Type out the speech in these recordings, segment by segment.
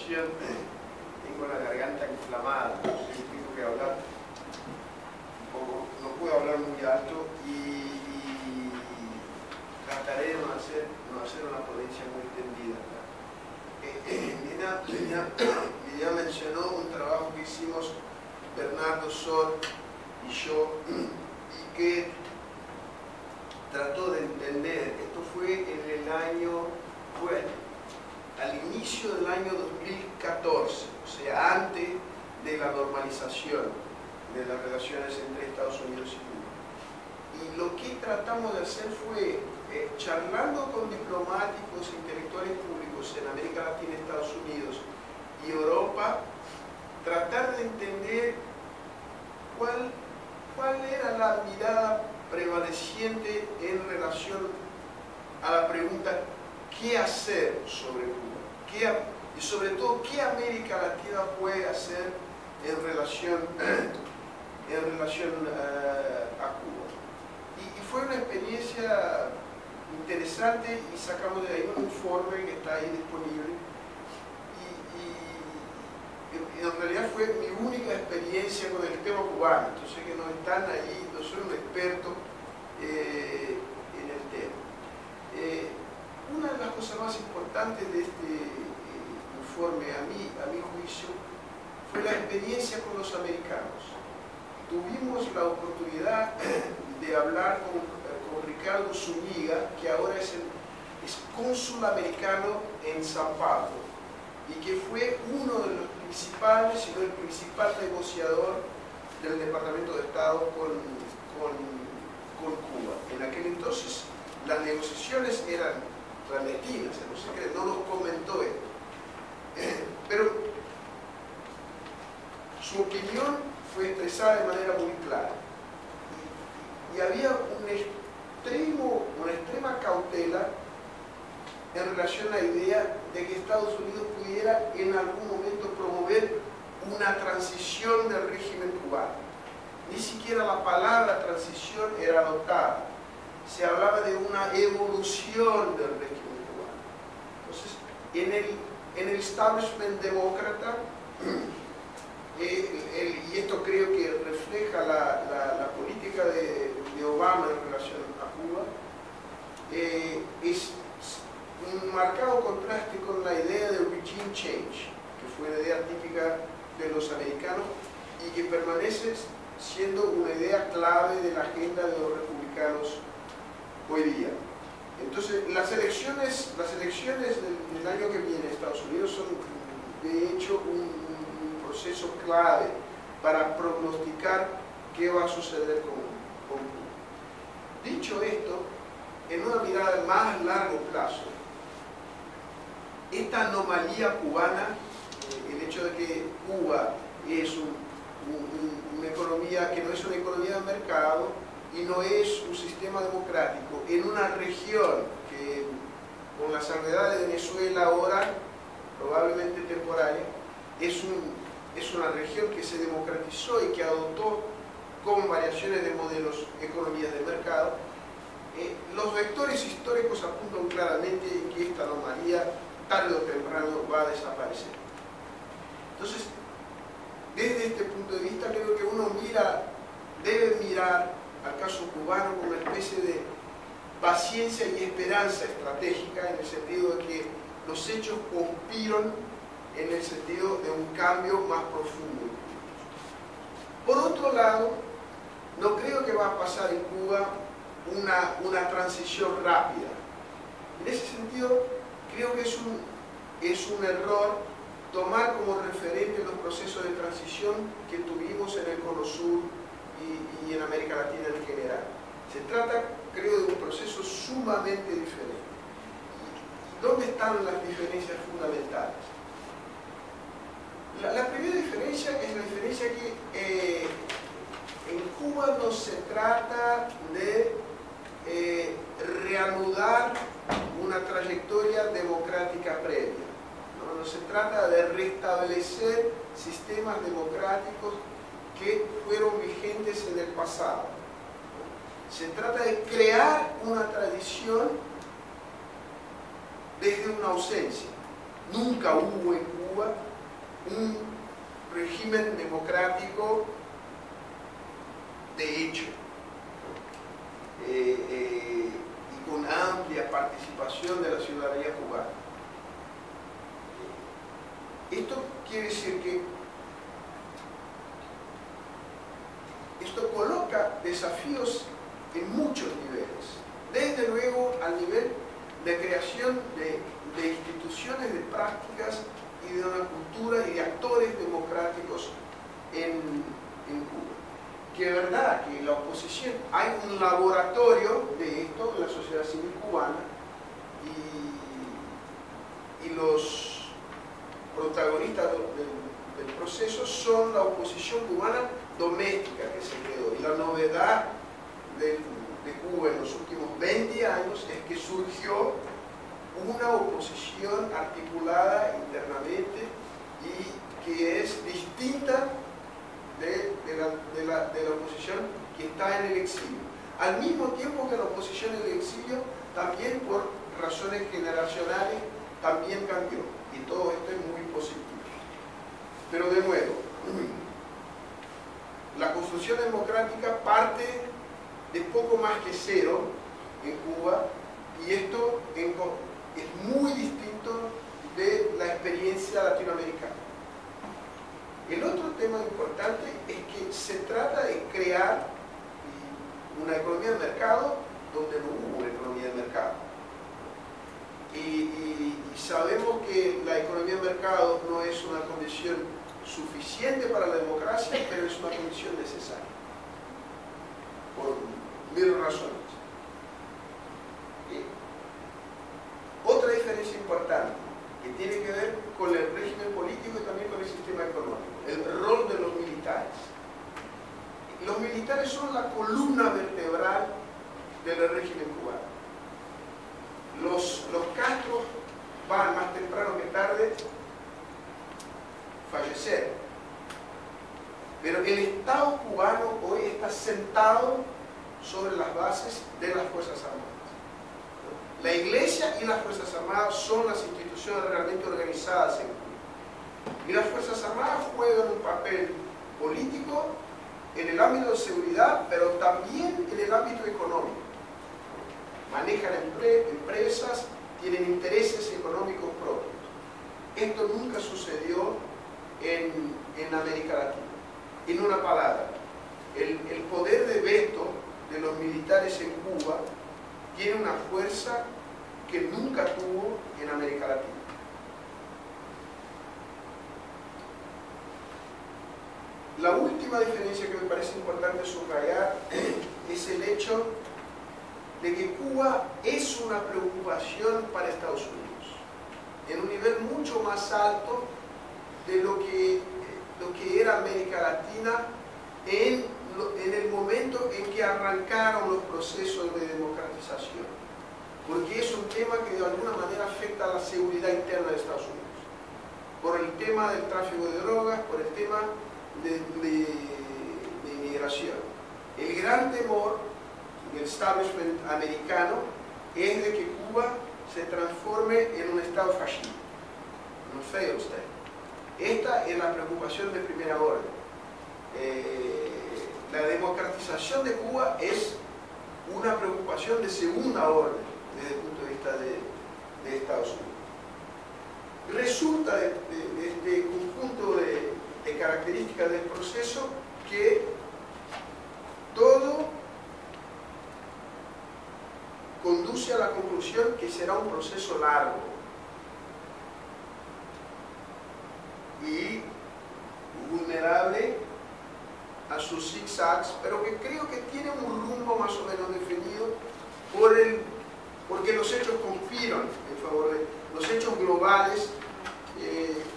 presentación tengo la garganta inflamada, tengo que hablar un poco, no puedo hablar muy alto y trataré de no hacer una ponencia muy extendida. Ya mencionó un trabajo que hicimos Bernardo Sor y yo, y que trató de entender, esto fue en el año, al inicio del año 2014, o sea, antes de la normalización de las relaciones entre Estados Unidos y Cuba. Y lo que tratamos de hacer fue, charlando con diplomáticos e intelectuales públicos en América Latina, Estados Unidos y Europa, tratar de entender cuál era la mirada prevaleciente en relación a la pregunta ¿qué hacer sobre Cuba? Y sobre todo, ¿qué América Latina puede hacer en relación a Cuba? Y fue una experiencia interesante y sacamos de ahí un informe que está ahí disponible. Y en realidad fue mi única experiencia con el tema cubano, entonces que no están ahí, no soy un experto en el tema. Una de las cosas más importantes de este informe, a mi juicio, fue la experiencia con los americanos. Tuvimos la oportunidad de hablar con Ricardo Zúñiga, que ahora es cónsul americano en Sao Paulo, y que fue uno de los principales, si no el principal negociador del Departamento de Estado con Cuba. En aquel entonces las negociaciones eran clandestinas, no nos comentó él. Pero su opinión fue expresada de manera muy clara. Y había una extrema cautela en relación a la idea de que Estados Unidos pudiera en algún momento promover una transición del régimen cubano. Ni siquiera la palabra transición era adoptada. Se hablaba de una evolución del régimen cubano. Entonces, en el establishment demócrata, y esto creo que refleja la política de Obama en relación a Cuba, es un marcado contraste con la idea de regime change, que fue una idea típica de los americanos y que permanece siendo una idea clave de la agenda de los republicanos hoy día. Entonces, las elecciones del año que viene en Estados Unidos son, de hecho, un proceso clave para prognosticar qué va a suceder con Cuba. Dicho esto, en una mirada de más largo plazo, esta anomalía cubana, el hecho de que Cuba es una economía que no es una economía de mercado y no es un sistema democrático, en una región que, con la salvedad de Venezuela ahora, probablemente temporal, es una región que se democratizó y que adoptó con variaciones de modelos economías de mercado. Los vectores históricos apuntan claramente que esta anomalía tarde o temprano va a desaparecer. Entonces, desde este punto de vista, creo que uno debe mirar al caso cubano como una especie de paciencia y esperanza estratégica, en el sentido de que los hechos conspiran en el sentido de un cambio más profundo. Por otro lado, no creo que va a pasar en Cuba una transición rápida. En ese sentido, creo que es un error tomar como referente los procesos de transición que tuvimos en el Cono Sur y en América Latina en general. Se trata, creo, de un proceso sumamente diferente. ¿Dónde están las diferencias fundamentales? La primera diferencia es la diferencia que en Cuba no se trata de reanudar una trayectoria democrática previa. No se trata de restablecer sistemas democráticos que fueron vigentes en el pasado. Se trata de crear una tradición desde una ausencia. Nunca hubo en Cuba Cuba un régimen democrático de hecho, y con amplia participación de la ciudadanía cubana. Esto quiere decir que esto coloca desafíos en muchos niveles, desde luego al nivel de creación de instituciones, de prácticas y de una cultura y de actores democráticos en Cuba. Que es verdad que la oposición, hay un laboratorio de esto en la sociedad civil cubana y los protagonistas del proceso son la oposición cubana doméstica que se quedó. Y la novedad de Cuba en los últimos 20 años es que surgió una oposición articulada internamente y que es distinta de la oposición que está en el exilio. Al mismo tiempo que la oposición en el exilio, también por razones generacionales, también cambió. Y todo esto es muy positivo. Pero de nuevo, la construcción democrática parte de poco más que cero en Cuba, y esto es muy distinto de la experiencia latinoamericana. El otro tema importante es que se trata de crear una economía de mercado donde no hubo una economía de mercado. Y sabemos que la economía de mercado no es una condición suficiente para la democracia, pero es una condición necesaria, por mil razones. Otra diferencia importante que tiene que ver con el régimen político y también con el sistema económico, el rol de los militares. Los militares son la columna vertebral del régimen cubano. Los Castro van más temprano que tarde a fallecer, pero el Estado cubano hoy está sentado sobre las bases de las Fuerzas Armadas. La Iglesia y las Fuerzas Armadas son las instituciones realmente organizadas en Cuba. Y las Fuerzas Armadas juegan un papel político en el ámbito de seguridad, pero también en el ámbito económico. Manejan empresas, tienen intereses económicos propios. Esto nunca sucedió en América Latina. En una palabra, el poder de veto de los militares en Cuba tiene una fuerza que nunca tuvo en América Latina. La última diferencia que me parece importante subrayar es el hecho de que Cuba es una preocupación para Estados Unidos, en un nivel mucho más alto de lo que era América Latina en el momento en que arrancaron los procesos de democratización, porque es un tema que de alguna manera afecta a la seguridad interna de Estados Unidos, por el tema del tráfico de drogas, por el tema de inmigración. El gran temor del establishment americano es de que Cuba se transforme en un estado fascista, un failed state. Esta es la preocupación de primera orden. La democratización de Cuba es una preocupación de segunda orden desde el punto de vista de Estados Unidos. Resulta de este conjunto de características del proceso que todo conduce a la conclusión que será un proceso largo y vulnerable a sus zigzags, pero que creo que tiene un rumbo más o menos definido porque los hechos conspiran en favor de los hechos globales,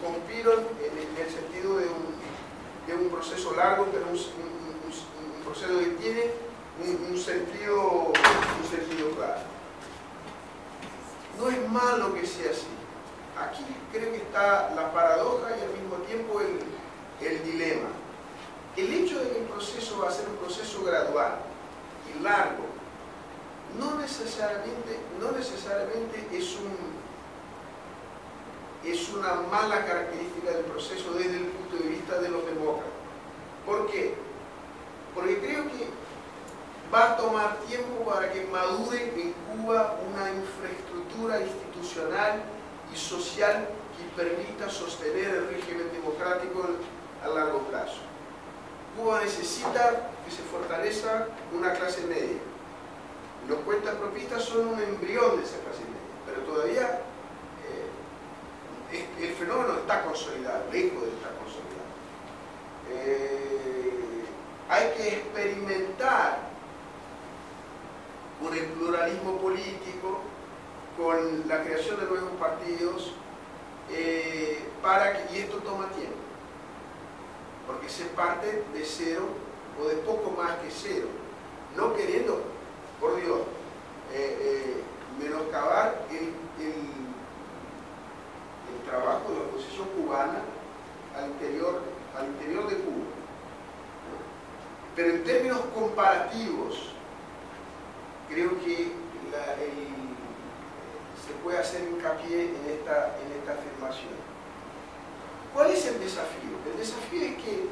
conspiran en el sentido de un proceso largo, pero un proceso que tiene un sentido claro. No es malo que sea así. Aquí creo que está la paradoja y al mismo tiempo el dilema. El hecho de que el proceso va a ser un proceso gradual y largo no necesariamente es una mala característica del proceso desde el punto de vista de los demócratas. ¿Por qué? Porque creo que va a tomar tiempo para que madure en Cuba una infraestructura institucional y social que permita sostener el régimen democrático a largo plazo. Cuba necesita que se fortalezca una clase media. Los cuentapropistas son un embrión de esa clase media, pero todavía el fenómeno está consolidado, lejos de estar consolidado. Hay que experimentar con el pluralismo político, con la creación de nuevos partidos, y esto toma tiempo, porque se parte de cero o de poco más que cero, no queriendo, por Dios, menoscabar el trabajo de la oposición cubana al interior de Cuba. Pero en términos comparativos, creo que se puede hacer hincapié en esta afirmación. ¿Cuál es el desafío? El desafío es que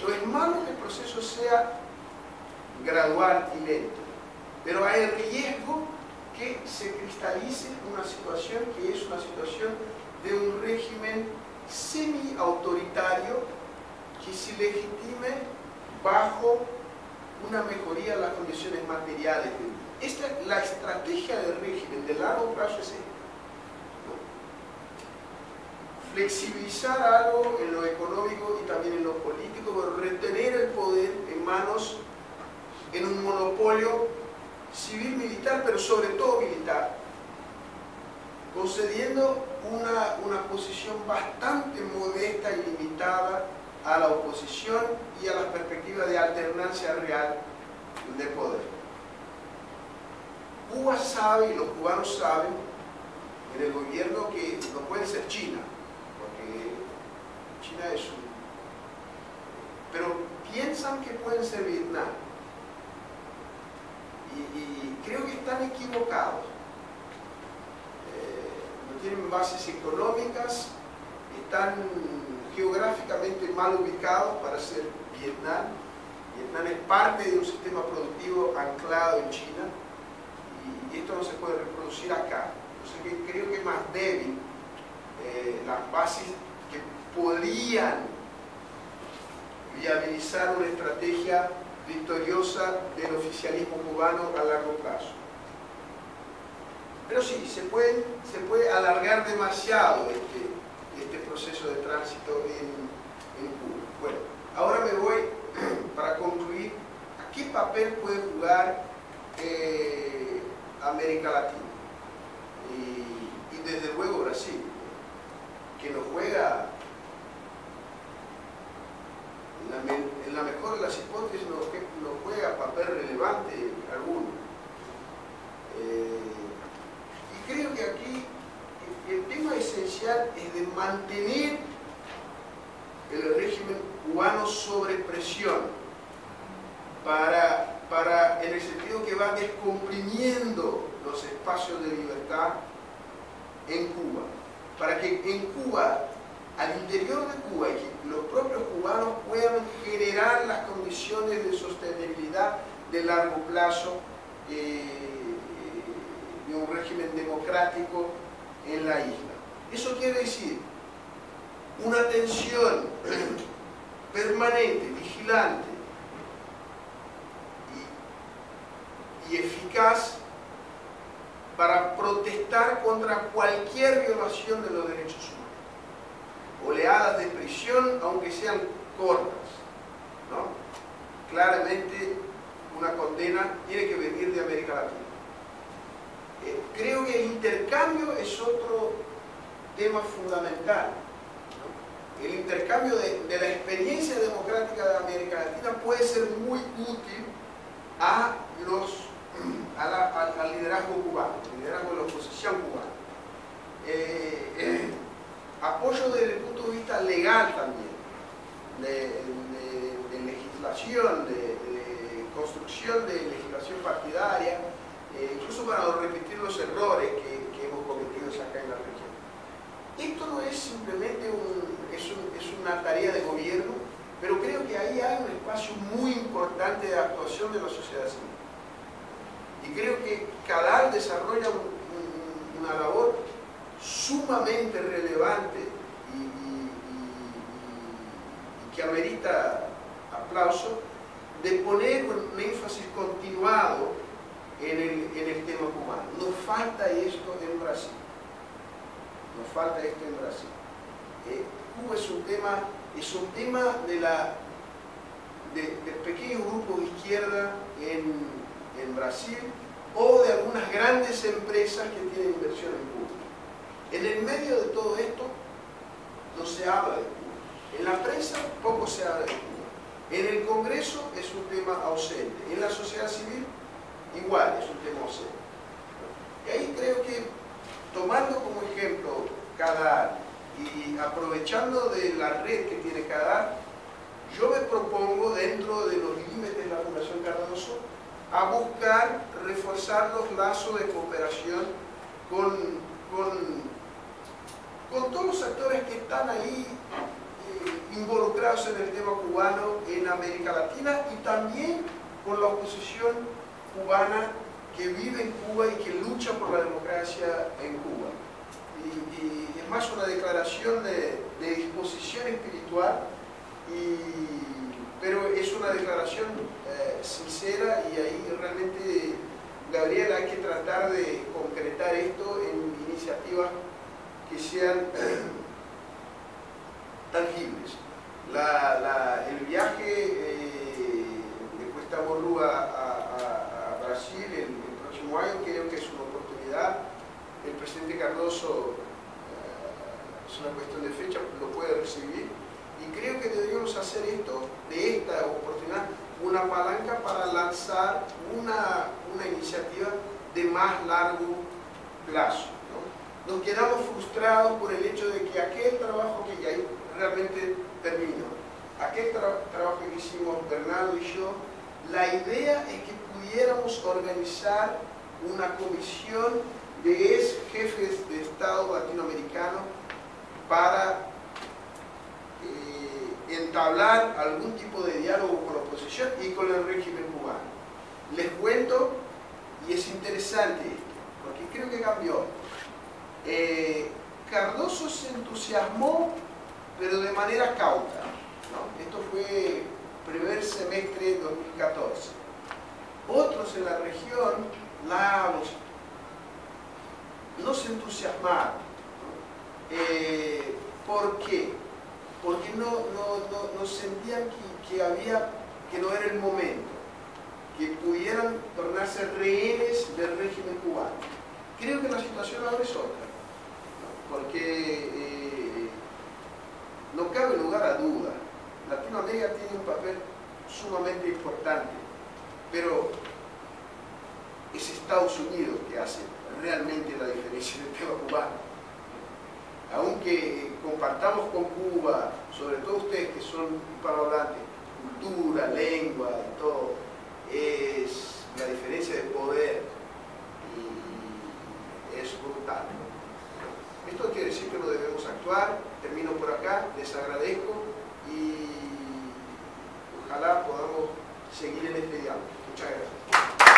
no es malo que el proceso sea gradual y lento, pero hay el riesgo que se cristalice una situación que es una situación de un régimen semi-autoritario que se legitime bajo una mejoría de las condiciones materiales de vida. La estrategia del régimen de largo plazo es esta, ¿no? Flexibilizar algo en lo económico y también en lo político, pero retener el poder en manos, en un monopolio civil-militar, pero sobre todo militar, concediendo una posición bastante modesta y limitada a la oposición y a las perspectivas de alternancia real de poder. Cuba sabe, y los cubanos saben, en el gobierno, que no puede ser China, porque China es un... pero piensan que pueden ser Vietnam. Y creo que están equivocados. No tienen bases económicas, están geográficamente mal ubicados para ser Vietnam. Vietnam es parte de un sistema productivo anclado en China y esto no se puede reproducir acá. Entonces creo que es más débil las bases que podrían viabilizar una estrategia victoriosa del oficialismo cubano a largo plazo. Pero sí, se puede alargar demasiado este proceso de tránsito en Cuba. Bueno, ahora me voy, para concluir, ¿a qué papel puede jugar América Latina? Y desde luego Brasil, que nos juega, en la mejor de las hipótesis, nos juega papel relevante alguno. Y creo que aquí el tema esencial es de mantener el régimen cubano sobre presión en el sentido que va descomprimiendo los espacios de libertad en Cuba, para que en Cuba, al interior de Cuba, y que los propios cubanos puedan generar las condiciones de sostenibilidad de largo plazo de un régimen democrático en la isla. Eso quiere decir una tensión permanente, vigilante y eficaz para protestar contra cualquier violación de los derechos humanos. Oleadas de prisión, aunque sean cortas, ¿no? Claramente una condena tiene que venir de América Latina. Creo que el intercambio es otro tema fundamental, ¿no? El intercambio de la experiencia democrática de América Latina puede ser muy útil al liderazgo cubano, al liderazgo de la oposición cubana. Apoyo desde el punto de vista legal también, de legislación, de construcción de legislación partidaria, incluso para no repetir los errores que hemos cometido acá en la región. Esto no es simplemente una tarea de gobierno, pero creo que ahí hay un espacio muy importante de actuación de la sociedad civil. Y creo que CADAR desarrolla una labor sumamente relevante y que amerita aplauso, de poner un énfasis continuado en el tema cubano. Nos falta esto en Brasil. Nos falta esto en Brasil. Cuba es un tema de pequeños grupos de izquierda en Brasil, o de algunas grandes empresas que tienen inversión en Cuba. En el medio de todo esto no se habla de Cuba. En la prensa poco se habla de Cuba. En el Congreso es un tema ausente. En la sociedad civil igual es un tema ausente. Y ahí creo que, tomando como ejemplo CADAR y aprovechando de la red que tiene CADAR, yo me propongo, dentro de los límites de la Fundación Cardoso, a buscar reforzar los lazos de cooperación con todos los actores que están ahí involucrados en el tema cubano en América Latina, y también con la oposición cubana que vive en Cuba y que lucha por la democracia en Cuba. Y es más una declaración de disposición espiritual, pero es una declaración sincera, y ahí realmente, Gabriel, hay que tratar de concretar esto en iniciativas que sean tangibles. El viaje de Cuesta Morrú a Brasil el próximo año creo que es una oportunidad. El presidente Cardoso, es una cuestión de fecha, lo puede recibir, y creo que deberíamos hacer de esta oportunidad una palanca para lanzar una iniciativa de más largo plazo, ¿no? Nos quedamos frustrados por el hecho de que aquel trabajo que ya realmente terminó, aquel trabajo que hicimos Bernardo y yo, la idea es que pudiéramos organizar una comisión de ex jefes de Estado latinoamericanos para entablar algún tipo de diálogo con la oposición y con el régimen cubano. Les cuento, y es interesante esto, porque creo que cambió. Cardoso se entusiasmó, pero de manera cauta, ¿no? Esto fue primer semestre de 2014. Otros en la región, Laos, no se entusiasmaron, ¿no? ¿Por qué? Porque no sentían que no era el momento, que pudieran tornarse rehenes del régimen cubano. Creo que la situación ahora es otra, ¿no? Porque no cabe lugar a duda, Latinoamérica tiene un papel sumamente importante, pero es Estados Unidos que hace realmente la diferencia en el tema cubano. Aunque compartamos con Cuba, sobre todo ustedes que son hispanohablantes, cultura, lengua y todo, es la diferencia de poder, y es brutal, ¿no? Esto quiere decir que no debemos actuar. Termino por acá, les agradezco y ojalá podamos seguir en este diálogo. Muchas gracias.